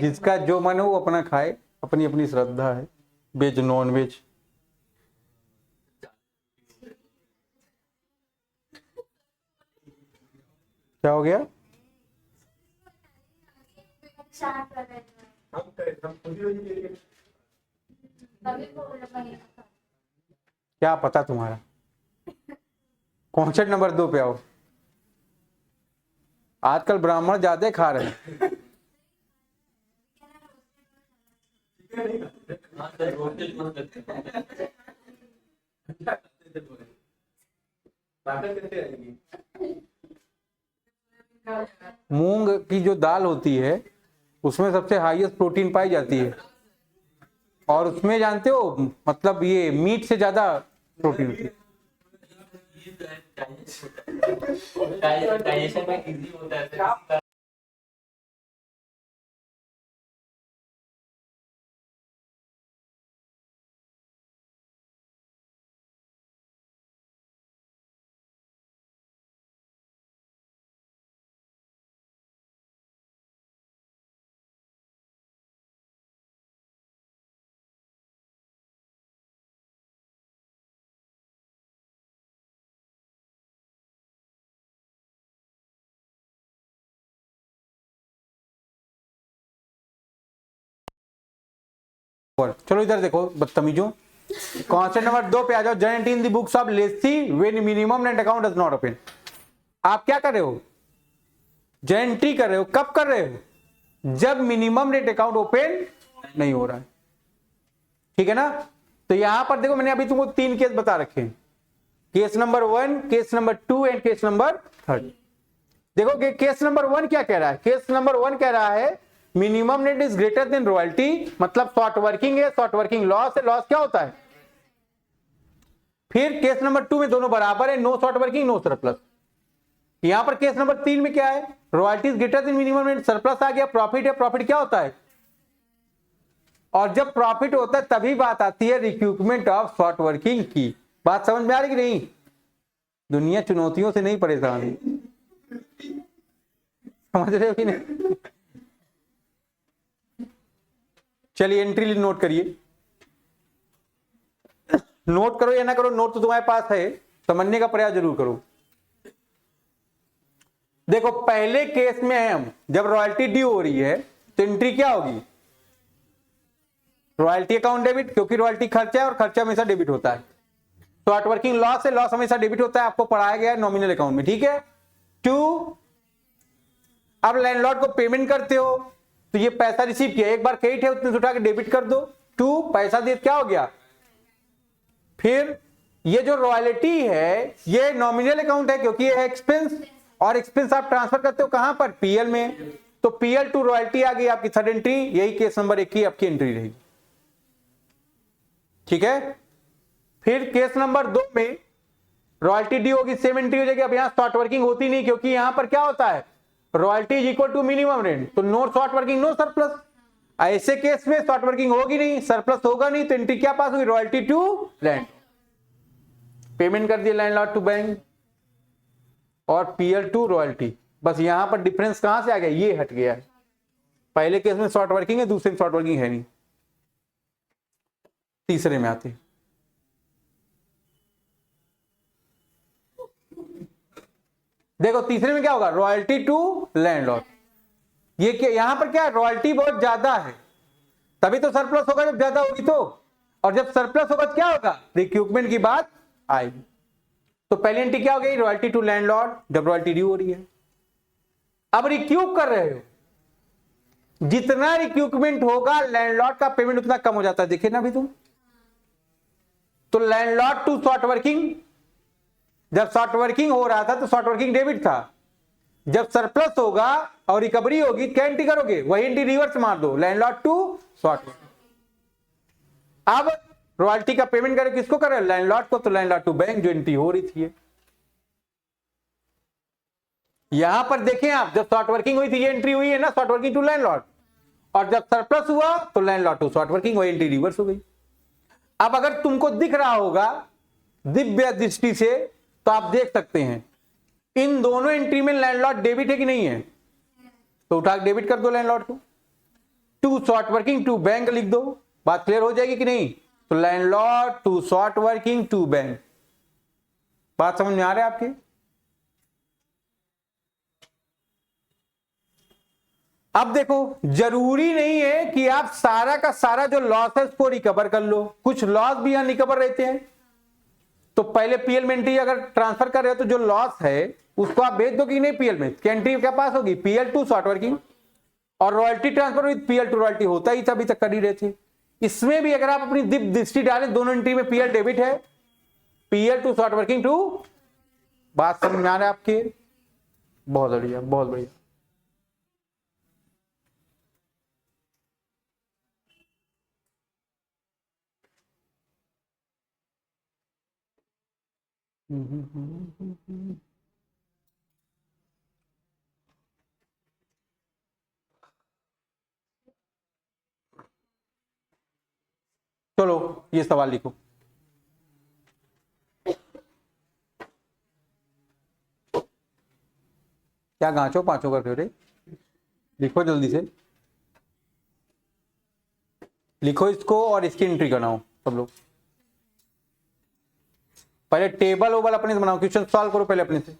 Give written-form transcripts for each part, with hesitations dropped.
जिसका जो मन हो वो अपना खाए, अपनी अपनी श्रद्धा है, वेज नॉन वेज। क्या हो गया? क्या पता तुम्हारा? क्वेश्चन नंबर 2 पे आओ। आजकल ब्राह्मण ज्यादा खा रहे हैं। मूंग की जो दाल होती है उसमें सबसे हाईएस्ट प्रोटीन पाई जाती है, और उसमें जानते हो मतलब ये मीट से ज्यादा प्रोटीन होती है। डाइजेशन में इजी होता है। चलो इधर देखो बदतमीजों, क्वेश्चन नंबर 2 पे आ जाओ। Joint in the books of Lesi when minimum net account does not open. आप क्या कर रहे हो? जॉइंट्री कर रहे हो। कब कर रहे हो? जब मिनिमम नेट अकाउंट ओपन नहीं हो रहा है, ठीक है ना। तो यहां पर देखो मैंने अभी तुमको 3 केस बता रखे हैं, case number 1, case number 2 and case number 3। देखो कि केस नंबर 1 क्या कह रहा है। केस नंबर 1 कह रहा है minimum net is greater then royalty, मतलब शॉर्ट वर्किंग है, शॉर्ट वर्किंग लॉस है, लॉस क्या होता है। फिर केस नंबर 2 में दोनों बराबर है, no short working no surplus. यहां पर केस नंबर 3 में क्या है, royalty is greater than minimum net, surplus आ गया, प्रॉफिट है, प्रॉफिट क्या होता है। और जब प्रॉफिट होता है तभी बात आती है रिक्यूपमेंट ऑफ शॉर्ट वर्किंग की। बात समझ में आ रही कि नहीं? दुनिया चुनौतियों से नहीं परेशान है, समझ रहे हो कि नहीं? चलिए एंट्री नोट करिए। नोट करो या ना करो, नोट तो तुम्हारे पास है, समझने का प्रयास जरूर करो। देखो पहले केस में हम जब रॉयल्टी ड्यू हो रही है तो एंट्री क्या होगी, रॉयल्टी अकाउंट डेबिट, क्योंकि रॉयल्टी खर्चा है और खर्चा हमेशा डेबिट होता है। शॉर्ट वर्किंग लॉस है, लॉस हमेशा डेबिट होता है, आपको पढ़ाया गया है नॉमिनल अकाउंट में, ठीक है। 2, अब लैंडलॉर्ड को पेमेंट करते हो तो ये पैसा रिसीव किया, एक बार क्रेडिट है उतने से उठा के डेबिट कर दो। 2 पैसा दे क्या हो गया। फिर ये जो रॉयल्टी है ये नॉमिनल अकाउंट है क्योंकि ये है एक्सपेंस, और एक्सपेंस आप ट्रांसफर करते हो कहां पर, पीएल में। तो पीएल टू रॉयल्टी आ गई आपकी थर्ड एंट्री, यही केस नंबर 1 की आपकी एंट्री रहेगी, ठीक है। फिर केस नंबर 2 में रॉयल्टी ड्यू होगी, सेम एंट्री हो जाएगी। अब यहां शॉर्ट वर्किंग होती नहीं क्योंकि यहां पर क्या होता है, royalty is equal to minimum rent, तो no short working no surplus. ऐसे केस में शॉर्ट वर्किंग होगी नहीं, सरप्लस होगा नहीं, तो एंट्री क्या पास होगी, रॉयल्टी टू लैंड, पेमेंट कर दिया लैंडलॉर्ड टू बैंक, और पीएल टू रॉयल्टी। बस यहां पर डिफरेंस कहां से आ गया, ये हट गया है। पहले केस में शॉर्ट वर्किंग है, दूसरे में शॉर्ट वर्किंग है नहीं। तीसरे में आते देखो, तीसरे में क्या होगा, रॉयल्टी टू लैंडलॉर्ड। ये क्या यहां पर क्या है, रॉयल्टी बहुत ज्यादा है तभी तो सरप्लस होगा, जब ज्यादा होगी तो, और जब सरप्लस होगा तो क्या होगा, रिक्यूपमेंट की बात आएगी। तो पहली एंट्री क्या हो गई, रॉयल्टी टू लैंडलॉर्ड, जब रॉयल्टी ड्यू हो रही है। अब रिक्यूप कर रहे हो, जितना रिक्यूपमेंट होगा लैंडलॉर्ड का पेमेंट उतना कम हो जाता है, देखे ना अभी तुम। तो लैंडलॉर्ड टू शॉर्ट वर्किंग, जब शॉर्ट वर्किंग हो रहा था तो शॉर्ट वर्किंग डेबिट था, जब सरप्लस होगा और रिकवरी होगी क्या एंट्री करोगे, वही एंट्री रिवर्स मार दो, लैंडलॉर्ड टू शॉर्ट वर्किंग। अब रॉयल्टी का पेमेंट करे किसको करे, लैंडलॉर्ड को, तो लैंडलॉर्ड टू बैंक जो एंट्री हो रही थी। यहां पर देखें आप, जब शॉर्ट वर्किंग हुई थी ये एंट्री हुई है ना, शॉर्ट वर्किंग टू लैंडलॉर्ड, और जब सरप्लस हुआ तो लैंडलॉर्ड टू शॉर्ट वर्किंग, वही एंट्री रिवर्स हो गई। अब अगर तुमको दिख रहा होगा दिव्य दृष्टि से तो आप देख सकते हैं इन दोनों एंट्री में लैंडलॉर्ड डेबिट है कि नहीं है, तो उठा के डेबिट कर दो लैंडलॉर्ड को। To short working to bank लिख दो, बात क्लियर हो जाएगी कि नहीं। तो landlord to short working to bank, बात समझ में आ रहा है आपके। अब देखो जरूरी नहीं है कि आप सारा का सारा जो लॉस है उसको रिकवर कर लो, कुछ लॉस भी यहां रिकवर रहते हैं। तो पहले पीएल में एंट्री अगर ट्रांसफर कर रहे हो तो जो लॉस है उसको आप भेज दो कि नहीं पीएल में, क्या एंट्री क्या पास होगी, पीएल टू शॉर्ट वर्किंग, और royalty transfer with PL to royalty होता ही था, अभी तक कर ही रहे थे। इसमें भी अगर आप अपनी दृष्टि डालें, दोनों एंट्री में पीएल डेबिट है, PL to short working to, बात समझ में आ रहा है आपके। बहुत बढ़िया बहुत बढ़िया। चलो ये सवाल लिखो। क्या गांचो पांचों करते हो रे, लिखो जल्दी से, लिखो इसको और इसकी एंट्री बनाओ सब लोग। पहले टेबल ओबल अपने से बनाओ, क्वेश्चन सॉल्व करो पहले अपने से।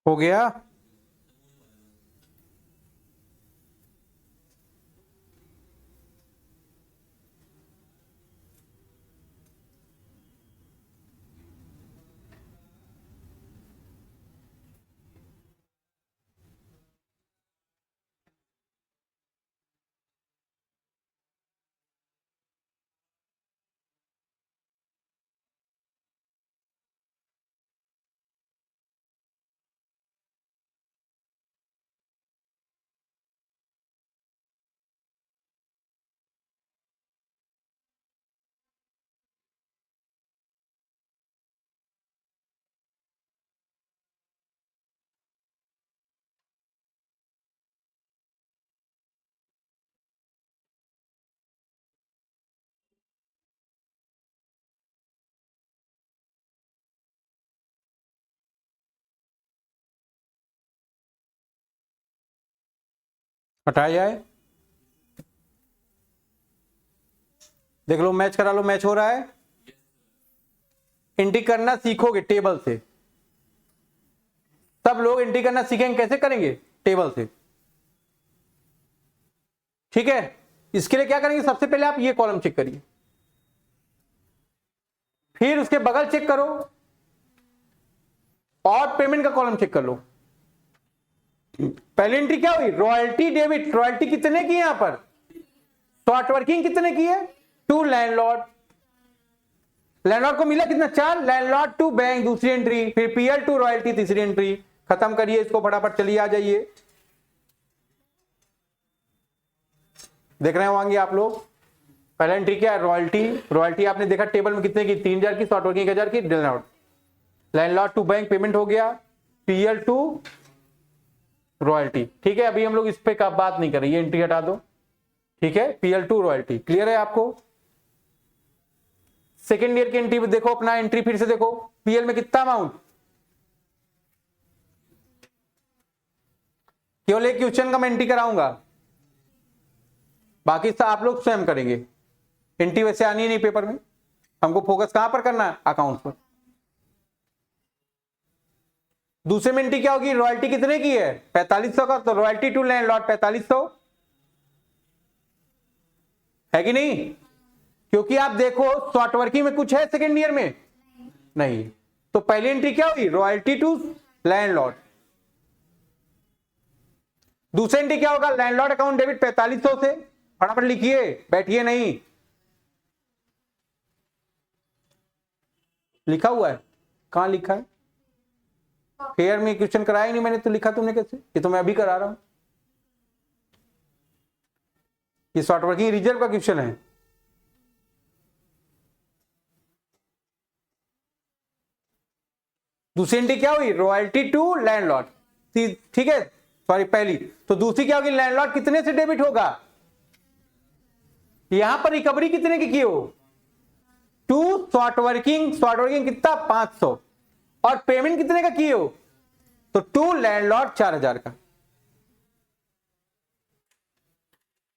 हो गया। हटाया जाए, देख लो, मैच करा लो, मैच हो रहा है। एंट्री करना सीखोगे टेबल से, सब लोग एंट्री करना सीखेंगे, कैसे करेंगे? टेबल से, ठीक है। इसके लिए क्या करेंगे, सबसे पहले आप ये कॉलम चेक करिए, फिर उसके बगल चेक करो और पेमेंट का कॉलम चेक कर लो। पहली एंट्री क्या हुई? Royalty debit. रॉयल्टी कितने की है यहां पर? शॉर्ट वर्किंग कितने की है? To landlord. लैंडलॉर्ड को मिला कितना? 4। लैंडलॉर्ड टू बैंक दूसरी एंट्री, फिर पीएल टू रॉयल्टी तीसरी एंट्री। खत्म करिए इसको फटाफट, चलिए आ जाइए। देख रहे होंगे आप लोग, पहला एंट्री क्या है? रॉयल्टी। रॉयल्टी आपने देखा टेबल में कितने की? 3000 की। शॉर्ट वर्किंग 1000 की। लैंडलॉर्ड टू बैंक पेमेंट हो गया, पीएल टू रॉयल्टी। ठीक है, अभी हम लोग इस पे का बात नहीं कर रहे, ये एंट्री हटा दो, ठीक है। पीएल टू रॉयल्टी क्लियर है आपको? सेकेंड ईयर की एंट्री देखो, अपना एंट्री फिर से देखो, पीएल में कितना अमाउंट? केवल एक क्वेश्चन का मैं एंट्री कराऊंगा, बाकी सब आप लोग स्वयं करेंगे। एंट्री वैसे आनी ही नहीं पेपर में, हमको फोकस कहां पर करना है? अकाउंट पर। दूसरे में एंट्री क्या होगी? रॉयल्टी कितने की है? 4500 का, तो रॉयल्टी टू लैंडलॉर्ड 4500 है कि नहीं? क्योंकि आप देखो शॉर्ट वर्किंग में कुछ है सेकेंड ईयर में? नहीं। तो पहली एंट्री क्या हुई? Royalty to landlord. दूसरी एंट्री क्या होगा? लैंडलॉर्ड अकाउंट डेबिट 4500 से। फटाफट लिखिए, बैठिए नहीं। लिखा हुआ है? कहां लिखा है? फेयर में क्वेश्चन कराया ही नहीं मैंने, तो लिखा तुमने कैसे? ये तो मैं अभी करा रहा हूं। ये शॉर्ट वर्किंग रिजर्व का क्वेश्चन है। दूसरी एंट्री क्या हुई? रॉयल्टी टू लैंडलॉर्ड, ठीक है, सॉरी पहली। तो दूसरी क्या होगी? लैंडलॉर्ड कितने से डेबिट होगा? यहां पर रिकवरी कितने की हो? To short working. Short working कितना? 500। और पेमेंट कितने का किए हो? तो टू लैंडलॉर्ड 4000 का।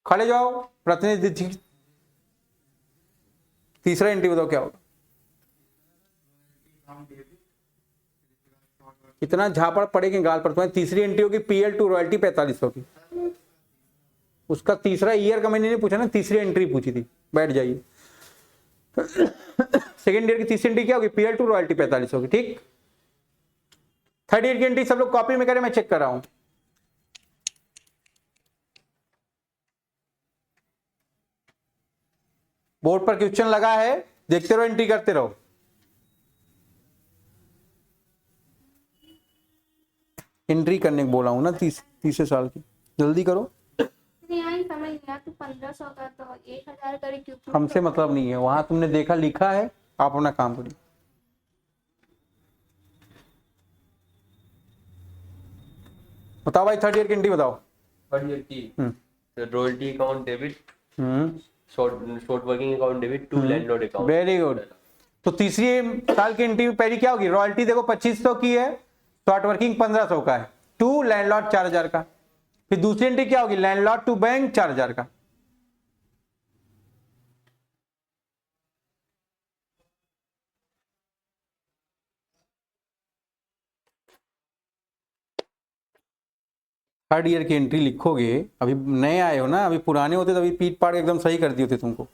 खड़े जाओ, प्रतिनिधि। तीसरा एंट्री बताओ क्या होगा? कितना झापड़ पड़ेगी गाल पर तुम्हें। तीसरी एंट्री होगी पीएल टू रॉयल्टी 4500 की। उसका तीसरा ईयर का मैंने नहीं पूछा ना, तीसरी एंट्री पूछी थी। बैठ जाइए। सेकेंड ईयर की तीसरी एंट्री क्या होगी? पीएल टू रॉयल्टी 4500 की, ठीक। थर्ड ईयर की एंट्री सब लोग कॉपी में करें, मैं चेक कर रहा हूं। बोर्ड पर क्वेश्चन लगा है, देखते रहो, एंट्री करते रहो। एंट्री करने को बोला हूं ना, 30 साल की, जल्दी करो। समझ गया, तो 1500 का तो 1000 का रिक्यूपमेंट। हमसे मतलब नहीं है, वहां तुमने देखा लिखा है, आप अपना काम करिए। बताओ भाई, थर्ड ईयर की एंट्री बताओ। थर्ड ईयर की royalty account debit, short working account debit to landlord account. Very good. तो तीसरी साल की एंट्री पहली क्या होगी? रॉयल्टी देखो 2500 की है, शॉर्ट वर्किंग 1500 का है, टू लैंडलॉर्ड 4000 का। फिर दूसरी एंट्री क्या होगी? लैंडलॉर्ड टू बैंक 4000 का। थर्ड ईयर की एंट्री लिखोगे, अभी नए आए हो ना, अभी पुराने होते तो अभी पीट पाड़ एकदम सही कर दी होती तुमको।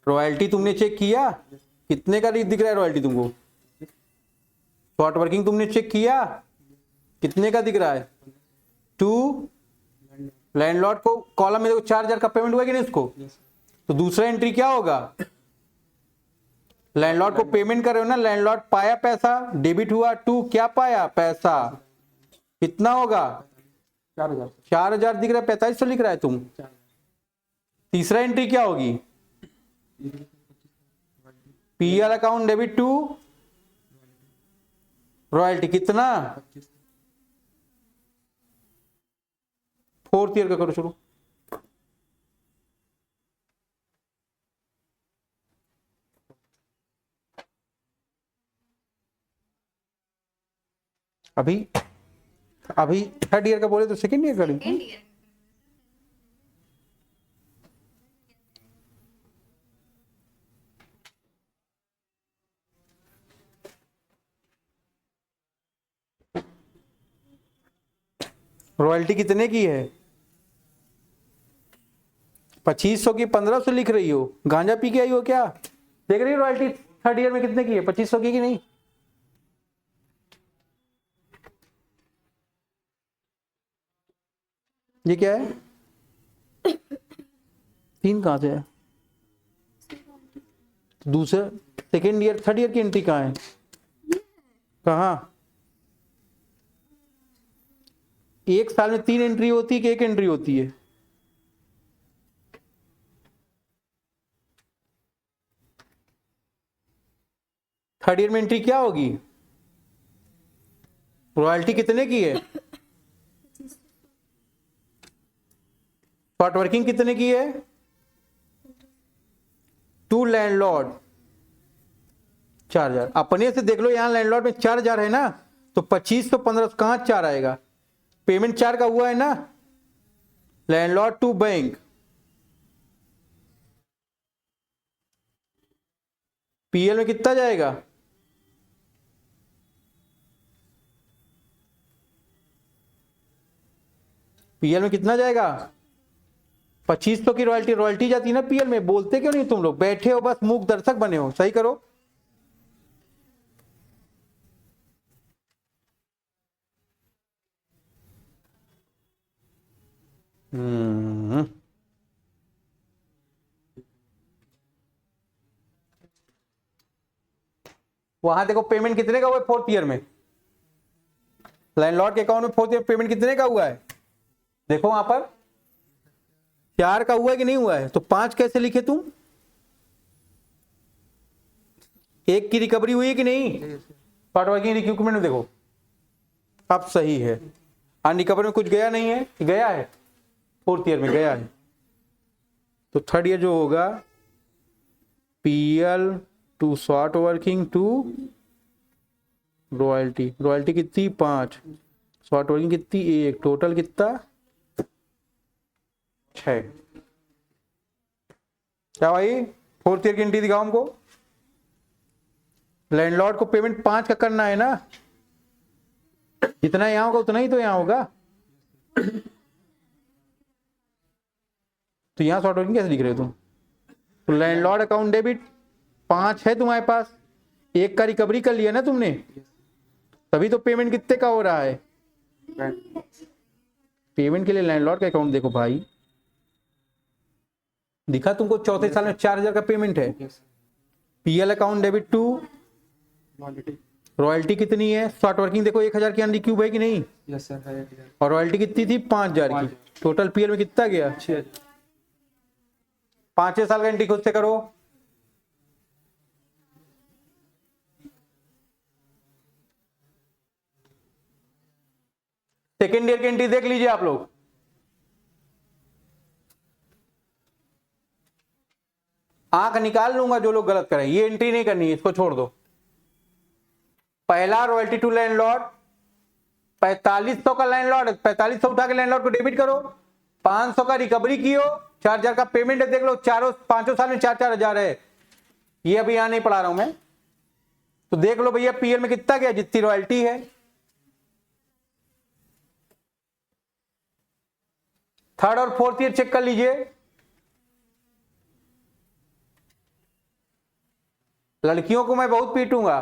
रॉयल्टी तुमने चेक किया कितने का दिख रहा है? रॉयल्टी तुमको शॉर्ट वर्किंग तुमने चेक किया कितने का दिख रहा है? टू लैंडलॉर्ड को कॉलम में देखो 4000 का पेमेंट हुआ कि नहीं उसको? तो दूसरा एंट्री क्या होगा? लैंडलॉर्ड को पेमेंट कर रहे हो ना, लैंडलॉर्ड पाया पैसा, डेबिट हुआ, टू क्या पाया? पैसा। कितना होगा? 4000 दिख रहा है, 4500 लिख रहा है तुम। तीसरा एंट्री क्या होगी? PL account debit to royalty कितना? फोर्थ ईयर का करो शुरू। अभी अभी थर्ड ईयर का बोले तो सेकेंड ईयर करें। सेकेंड ईयर रॉयल्टी कितने की है? 2500 की 1500 लिख रही हो, गांजा पी के आई हो क्या? देख रही हो रॉयल्टी थर्ड ईयर में कितने की है? 2500 की नहीं? ये क्या है? 3 कहां से है? दूसरा सेकेंड ईयर थर्ड ईयर की एंट्री कहाँ है? कहाँ? एक साल में 3 एंट्री होती है कि 1 एंट्री होती है? थर्ड ईयर में एंट्री क्या होगी? रॉयल्टी कितने की है? शॉर्ट वर्किंग कितने की है? To landlord 4000। अपने से देख लो, यहां लैंडलॉर्ड में 4000 है ना, तो 2500 1500 कहां 4 आएगा? पेमेंट 4 का हुआ है ना, लैंडलॉर्ड टू बैंक। पीएल में कितना जाएगा? पीएल में कितना जाएगा? 2500 की रॉयल्टी। रॉयल्टी जाती है ना पीएल में। बोलते क्यों नहीं तुम लोग? बैठे हो बस मूक दर्शक बने हो। सही करो। वहां देखो पेमेंट कितने का हुआ है फोर्थ ईयर में? लैंडलॉर्ड के अकाउंट में फोर्थ ईयर पेमेंट कितने का हुआ है? देखो वहां पर 4 का हुआ है कि नहीं हुआ है? तो 5 कैसे लिखे तुम? 1 की रिकवरी हुई है कि नहीं? शॉर्ट वर्किंग रिक्यूपमेंट में देखो, अब सही है। अनरिकवर में कुछ गया नहीं है? गया है, फोर्थ ईयर में गया है। तो थर्ड ईयर जो होगा, PL to short working to royalty. Royalty कितनी? 5। शॉर्ट वर्किंग कितनी? 1। टोटल कितना? 6। क्या भाई? फोर्थ ईयर की एंट्री दिखाओ हमको। लैंडलॉर्ड को पेमेंट 5 का करना है ना, जितना यहां होगा उतना ही तो यहां होगा। तो यहां शॉर्ट वर्किंग कैसे लिख रहे हो तुम? तो लैंडलॉर्ड अकाउंट डेबिट 5 है तुम्हारे पास, 1 का रिकवरी कर लिया ना तुमने, तभी तो पेमेंट कितने का हो रहा है? पेमेंट के लिए लैंडलॉर्ड का अकाउंट देखो भाई। दिखा तुमको? चौथे साल में 4000 का पेमेंट है। PL account debit to royalty कितनी है? शॉर्ट वर्किंग देखो 1000 की अनरिक्यूब है कि नहीं? यस सर है। और रॉयल्टी कितनी थी? 5000 की। टोटल पीएल में कितना गया? 6000। 5 साल का एंट्री खुद से करो। सेकेंड ईयर की एंट्री देख लीजिए आप लोग। आंख निकाल लूंगा जो लोग गलत करें। ये एंट्री नहीं करनी है, इसको छोड़ दो। पहला रॉयल्टी टू लैंडलॉर्ड 4500 का लैंडलॉर्ड, 4500 उठा के लैंडलॉर्ड को डेबिट करो। 500 का रिकवरी की हो, 4000 का पेमेंट है। देख लो, 5 साल में 4-4 है। ये अभी यहां नहीं पढ़ा रहा हूं मैं, तो देख लो भैया पीएल में कितना गया, जितनी रॉयल्टी है। थर्ड और फोर्थ ईयर चेक कर लीजिए। लड़कियों को मैं बहुत पीटूंगा।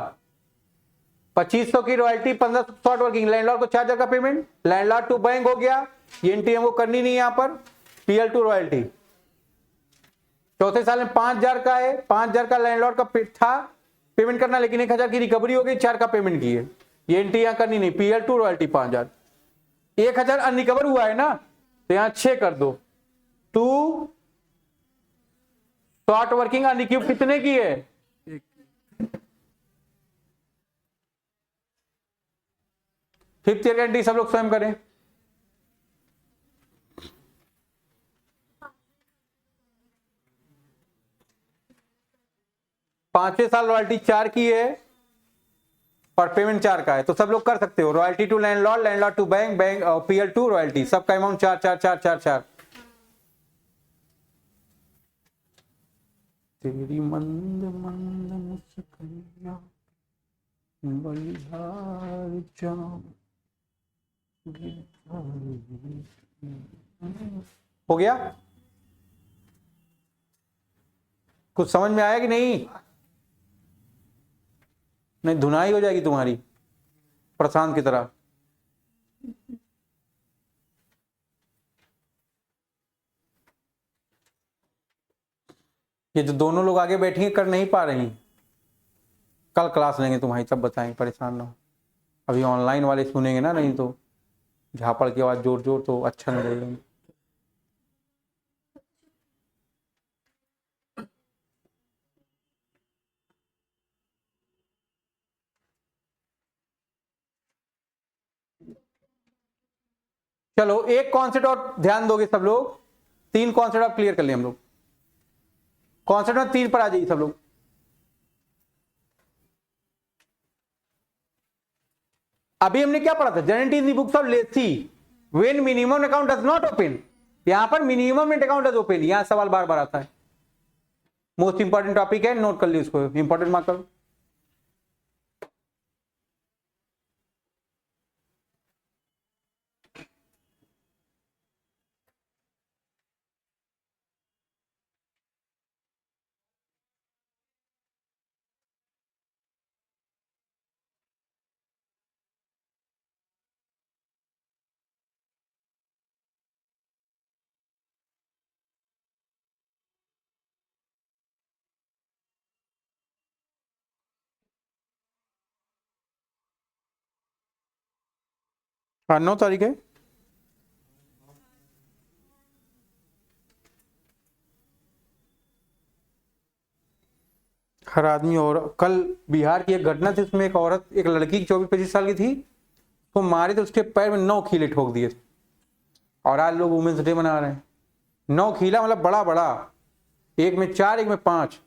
2500 की रॉयल्टी, 1500 शॉर्ट वर्किंग, लैंडलॉर्ड को 4000 का पेमेंट, लैंडलॉर्ड टू बैंक हो गया। ये एंट्री हमको करनी नहीं है यहां पर। पीएल टू रॉयल्टी चौथे साल में 5000 का है। 5000 का लैंडलॉर्ड का था पेमेंट करना, लेकिन 1000 की रिकवरी हो गई, 4 का पेमेंट की है। ये एंट्री यहां करनी नहीं। PL to royalty 5000। 1000 अनरिकवर हुआ है ना, तो यहां 6 कर दो। टू शॉर्ट वर्किंग अनरिक्यूब कितने की है? फिफ्थ ईयर का एंट्री सब लोग स्वयं करें। पांचवें साल रॉयल्टी 4 की है, और पेमेंट 4 का है, तो सब लोग कर सकते हो। Royalty to landlord, landlord to bank, bank PL to royalty, सबका अमाउंट 4 4 4 4 4। तेरी मंद मंद मुस्कान बलिहार जाम। हो गया? कुछ समझ में आया कि नहीं? नहीं, धुनाई हो जाएगी तुम्हारी प्रशांत की तरह। ये जो दोनों लोग आगे बैठेंगे कर नहीं पा रही, कल क्लास लेंगे तुम्हारी, तब बताएंगे, परेशान ना हो। अभी ऑनलाइन वाले सुनेंगे ना, नहीं तो झापड़ की आवाज जोर जोर तो अच्छा नहीं लगेगा। चलो एक कॉन्सेप्ट और ध्यान दोगे सब लोग, 3 कॉन्सेप्ट आप क्लियर कर लिए हम लोग। कॉन्सेप्ट में 3 पर आ जाइए सब लोग। अभी हमने क्या पढ़ा था? General in the books of Lesi when minimum account does not open. यहां पर minimum net account does open, यहां सवाल बार बार आता है। मोस्ट इंपॉर्टेंट टॉपिक है, नोट कर ली उसको, इंपॉर्टेंट मार्क करो। हाँ 9 तारीख है। हर आदमी। और कल बिहार की एक घटना थी, उसमें एक औरत, एक लड़की 24-25 साल की थी, तो मारे तो उसके पैर में 9 खीले ठोक दिए थे। और आज लोग वुमेन्स डे मना रहे हैं। 9 खीला मतलब बड़ा बड़ा, एक में 4 एक में 5।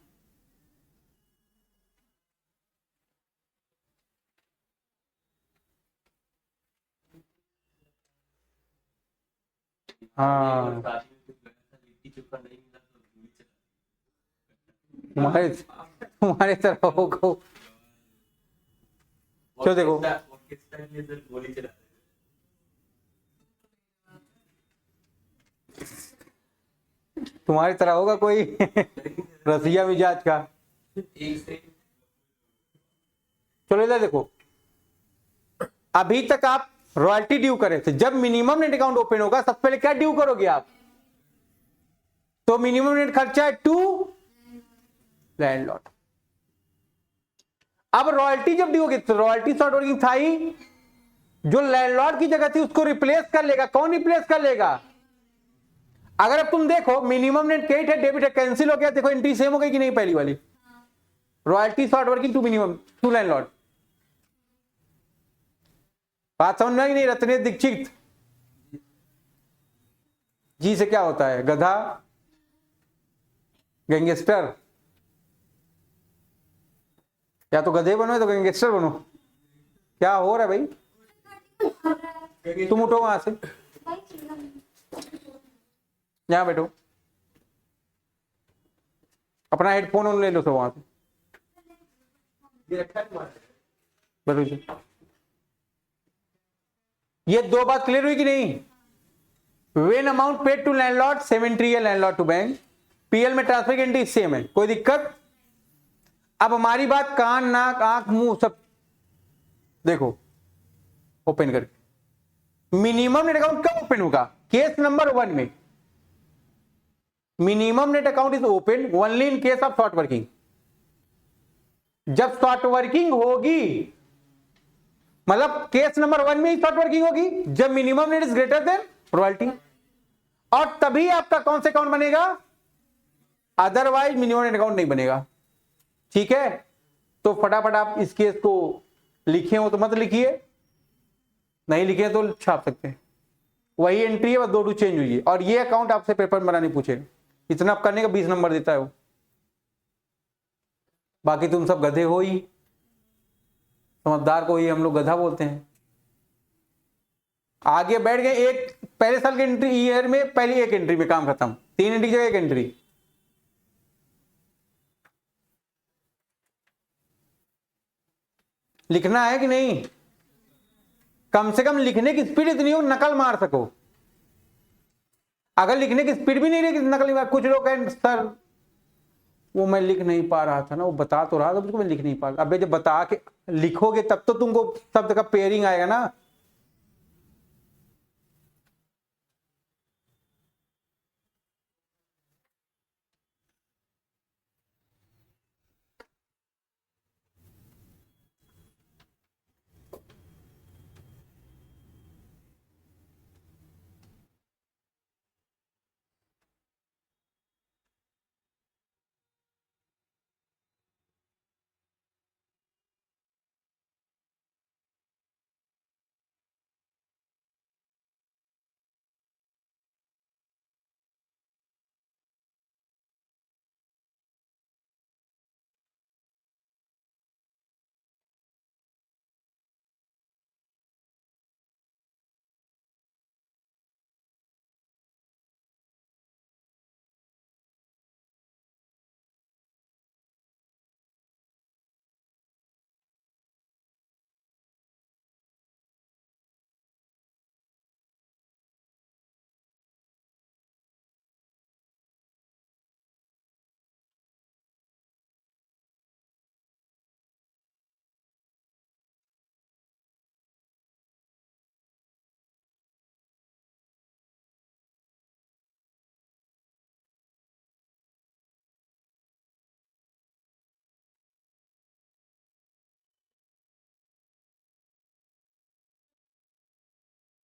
हाँ तुम्हारे तरह होगा। चलो देखो, तुम्हारी तरह होगा कोई रसिया मिजाज का। चलो इधर देखो, अभी तक आप रॉयल्टी ड्यू करे थे। जब मिनिमम नेट अकाउंट ओपन होगा सबसे पहले क्या ड्यू करोगे आप? तो मिनिमम नेट खर्चा है टू लैंडलॉर्ड। अब रॉयल्टी जब ड्यू होगी तो रॉयल्टी शॉर्ट वर्किंग था ही, जो लैंडलॉर्ड की जगह थी उसको रिप्लेस कर लेगा। कौन रिप्लेस कर लेगा? अगर अब तुम देखो मिनिमम नेट क्रेडिट है, डेबिट है, कैंसिल हो गया, देखो एंट्री सेम हो गई कि नहीं? पहली वाली royalty short working to minimum to landlord. बात समझ में आई नहीं? रत्नेश दीक्षित जी से क्या होता है? गधा, गैंगस्टर। या तो गधे बनो या तो गैंगस्टर बनो। क्या हो रहा है भाई? तुम उठो वहां से, यहां बैठो, अपना हेडफोन ले लो सब वहां से, बैठो। ये 2 बात क्लियर हुई कि नहीं? When amount paid to landlord, same entry है लैंडलॉर्ड टू बैंक, पीएल में ट्रांसफर की एंट्री सेम है, कोई दिक्कत? अब हमारी बात कान नाक आंख मुंह सब देखो ओपन करके। मिनिमम नेट अकाउंट कब ओपन होगा? केस नंबर 1 में minimum net account is open only in case of short working. जब शॉर्ट वर्किंग होगी, मतलब केस नंबर 1 में ही शॉर्ट वर्किंग होगी, जब minimum net is greater then royalty, और तभी आपका कौन सा अकाउंट बनेगा? अदरवाइज मिनिमम नेट अकाउंट नहीं बनेगा। ठीक है, तो फटाफट आप इस केस को लिखे हो तो मत लिखिए, नहीं लिखे तो छाप सकते हैं। वही एंट्री है, बस 2 चेंज हुई है। और ये अकाउंट आपसे पेपर में बनाने पूछेगा, इतना आप करने का 20 नंबर देता है वो। बाकी तुम सब गधे हो ही। समझदार को ही हम लोग गधा बोलते हैं। आगे बैठ गए, एक पहले साल के एंट्री ईयर में पहली एक एंट्री में काम खत्म, 3 एंट्री की जगह 1 एंट्री। लिखना है कि नहीं? कम से कम लिखने की स्पीड इतनी हो नकल मार सको। अगर लिखने की स्पीड भी नहीं रही, नकल नहीं मार। कुछ लोग कहें सर वो मैं लिख नहीं पा रहा था ना, वो बता तो रहा था मुझको, मैं लिख नहीं पा रहा। अबे जब बता के लिखोगे तब तो तुमको शब्द का पेयरिंग आएगा ना।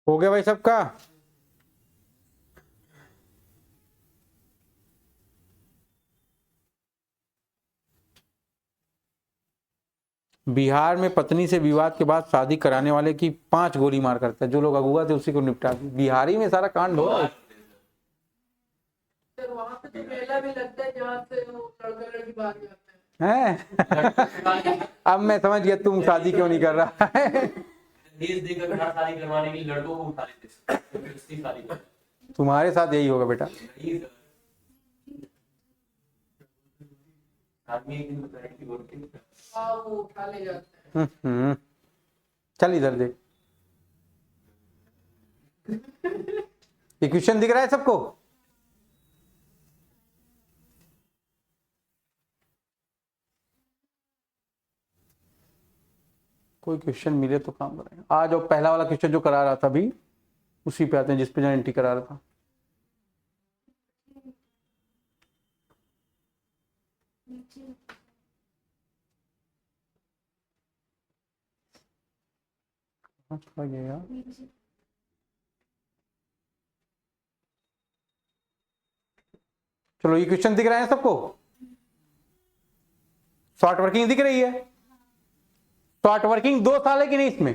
हो गया भाई सबका? बिहार में पत्नी से विवाद के बाद शादी कराने वाले की 5 गोली मार करता है। जो लोग अगुआ थे उसी को निपटा दिया। बिहारी में सारा कांड हो रहा है। सर वहाँ पे तो मेला भी लगता है जहाँ से वो लड़का लड़की भाग जाते हैं। अब मैं समझ गया तुम शादी क्यों नहीं कर रहा है। दहेज देकर घर शादी करवाने के लिए लड़कों को उठा लेते हैं, जबरदस्ती शादी करते तुम्हारे साथ यही होगा बेटा। हैं। आदमी एक दिन पेरेंट की बोल के हैं। हाँ वो उठा ले जाते हैं। चल इधर देख, ये क्वेश्चन दिख रहा है सबको? कोई क्वेश्चन मिले तो काम करेंगे। आज और पहला वाला क्वेश्चन जो करा रहा था अभी उसी पे आते हैं, जिस पे एंट्री करा रहा था। चलो ये क्वेश्चन दिख रहा है सबको? शॉर्ट वर्किंग दिख रही है? शॉर्ट वर्किंग 2 साल है कि नहीं इसमें?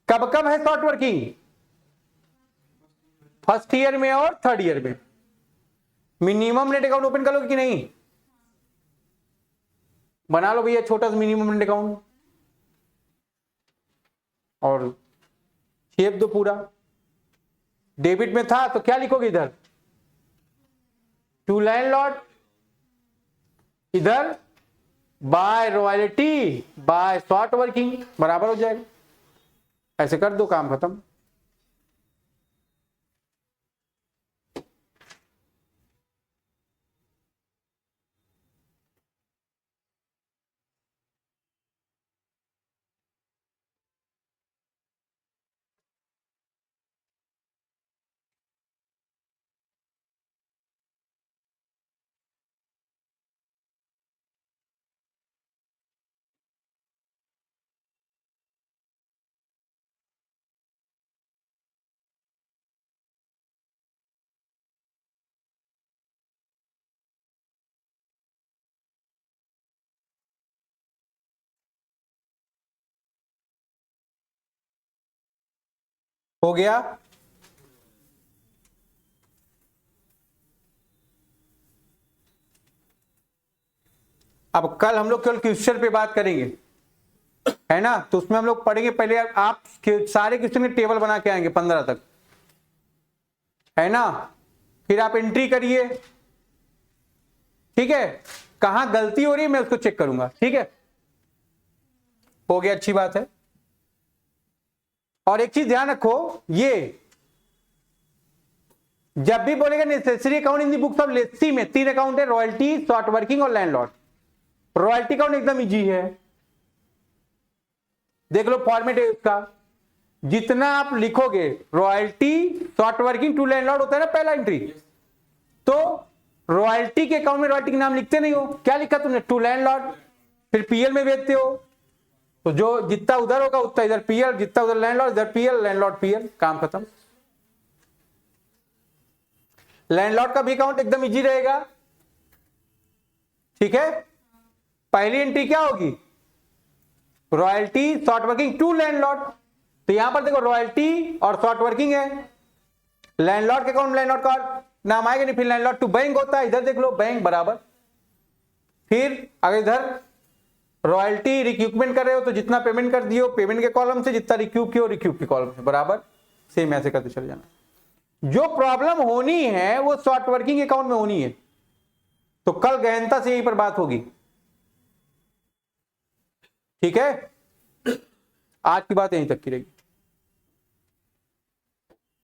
कब कब है शॉर्ट वर्किंग? फर्स्ट ईयर में और 3rd ईयर में। मिनिमम नेट अकाउंट ओपन कर लोगे कि नहीं? बना लो भैया छोटा सा मिनिमम नेट अकाउंट और छेप दो पूरा। डेबिट में था तो क्या लिखोगे इधर? टू लैंडलॉर्ड, इधर by royalty by short working, बराबर हो जाएगा। ऐसे कर दो, काम खत्म। हो गया? अब कल हम लोग केवल क्वेश्चन पे बात करेंगे। है ना। तो उसमें हम लोग पढ़ेंगे, पहले आप सारे क्वेश्चन के टेबल बना के आएंगे 15 तक, है ना। फिर आप एंट्री करिए, ठीक है। कहां गलती हो रही है मैं उसको चेक करूंगा, ठीक है। हो गया, अच्छी बात है। और एक चीज ध्यान रखो, ये जब भी बोलेगा necessary account in the books of lessee में 3 अकाउंट है, रॉयल्टी, शॉर्ट वर्किंग और लैंडलॉर्ड। रॉयल्टी अकाउंट एकदम इजी है, देख लो फॉर्मेट है उसका। जितना आप लिखोगे royalty, short working, to landlord होता है ना पहला एंट्री, तो रॉयल्टी के अकाउंट में रॉयल्टी के नाम लिखते नहीं हो, क्या लिखा तुमने, टू लैंडलॉर्ड, फिर पीएल में भेजते हो, तो जो जितना उधर होगा उतना इधर पीएल, जितना उधर लैंडलॉर्ड इधर पीएल, लैंडलॉर्ड पीएल, काम खत्म। लैंडलॉर्ड का भी अकाउंट एकदम इजी रहेगा, ठीक है। पहली एंट्री क्या होगी, royalty, short working, to landlord. तो यहां पर देखो रॉयल्टी और शॉर्ट वर्किंग है, लैंडलॉर्ड के अकाउंट लैंडलॉर्ड का नाम आएगा नहीं, फिर लैंडलॉर्ड टू बैंक होता है, इधर देख लो बैंक बराबर। फिर अगर इधर रॉयल्टी रिक्यूपमेंट कर रहे हो तो जितना पेमेंट कर दियो पेमेंट के कॉलम से, जितना रिक्यूब किया रिक्यूब के कॉलम से, बराबर सेम ऐसे करते चले जाना। जो प्रॉब्लम होनी है वो शॉर्ट वर्किंग अकाउंट में होनी है, तो कल गहनता से यहीं पर बात होगी, ठीक है। आज की बात यहीं तक की रहेगी।